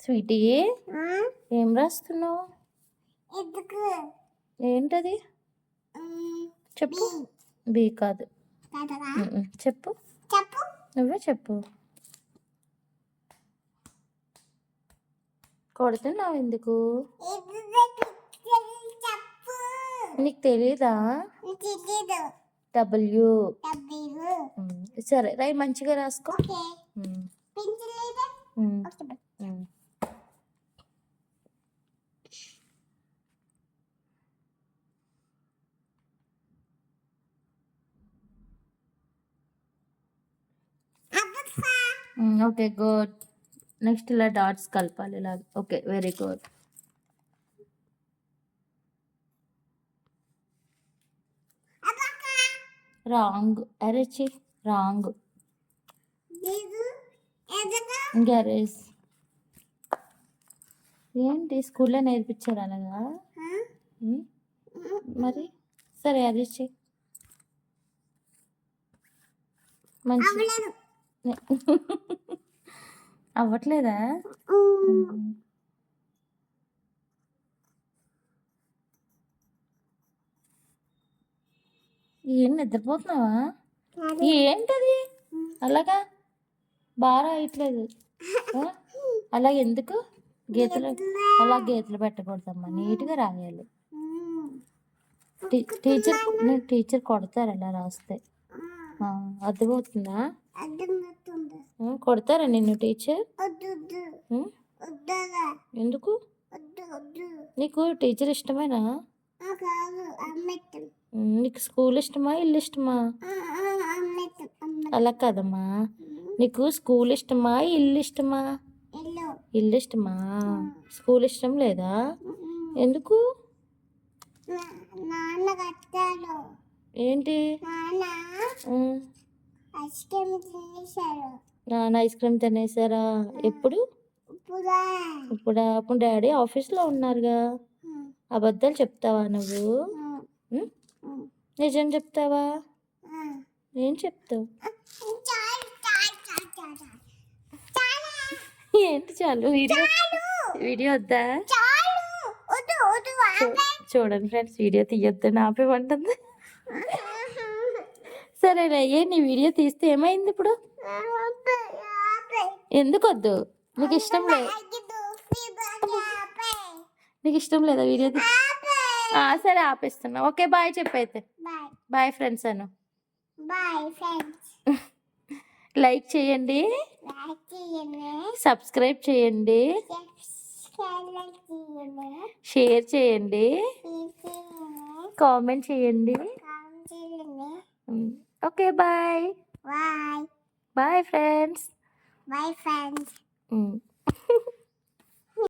Sweety ఏం రాస్తున్నావు? ఏంటది? చెప్పు. బి కాదు. చెప్పు. నువ్వే చెప్పు. కొడుతున్నావు ఎందుకు? నీకు తెలీదా? డబ్ల్యూ. సరే రాయి, మంచిగా రాసుకో. Okay good. నెక్స్ట్ ఇలా డాట్స్ కలపాలి ఇలా. Okay very good. రాంగ్. అరేచి రాంగ్. గరేజ్. ఏంటి స్కూల్లో నేర్పించారు అలాగా? మరి సరే అరేచి. మంచి అవ్వట్లేదా? ఏం నిద్రపోతున్నావా? ఏంటది అలాగా? బాగా అయ్యట్లేదు అలా. ఎందుకు గీతలు అలా గీతలు పెట్టకూడదమ్మా, నీట్గా రాయాలి. టీచర్ కొడతారు అలా రాస్తే. అర్థమవుతుందా? కొడతారా నిన్ను టీచర్? ఎందుకు? నీకు టీచర్ ఇష్టమేనా? నీకు స్కూల్ ఇష్టమా, ఇల్లు ఇష్టమా? అలా కాదమ్మా, నీకు స్కూల్ ఇష్టమా, ఇల్లు ఇష్టమా? ఇల్లు ఇష్టమా? స్కూల్ ఇష్టం లేదా? ఎందుకు? ఏంటి? నాన్న ఐస్ క్రీమ్ తినేసారా? ఎప్పుడు? ఇప్పుడా? అప్పుడు డాడీ ఆఫీస్లో ఉన్నారుగా. అబద్ధాలు చెప్తావా నువ్వు? నిజం చెప్తావా? ఏం చెప్తావు? ఏంటి చాలు? వీడియో వద్దా? చూడండి ఫ్రెండ్స్, వీడియో తీయొద్దని ఆపేమంటుంది. సరేలే, నీ వీడియో తీస్తే ఏమైంది ఇప్పుడు? ఎందుకు వద్దు? నీకు ఇష్టం లేదు? నీకు ఇష్టం లేదా వీడియో? సరే ఆపేస్తున్నా. ఓకే బాయ్ చెప్పైతే. బాయ్ ఫ్రెండ్స్ అను. లైక్ చేయండి, సబ్స్క్రైబ్ చేయండి, షేర్ చేయండి, కామెంట్ చేయండి. Okay bye. Bye friends.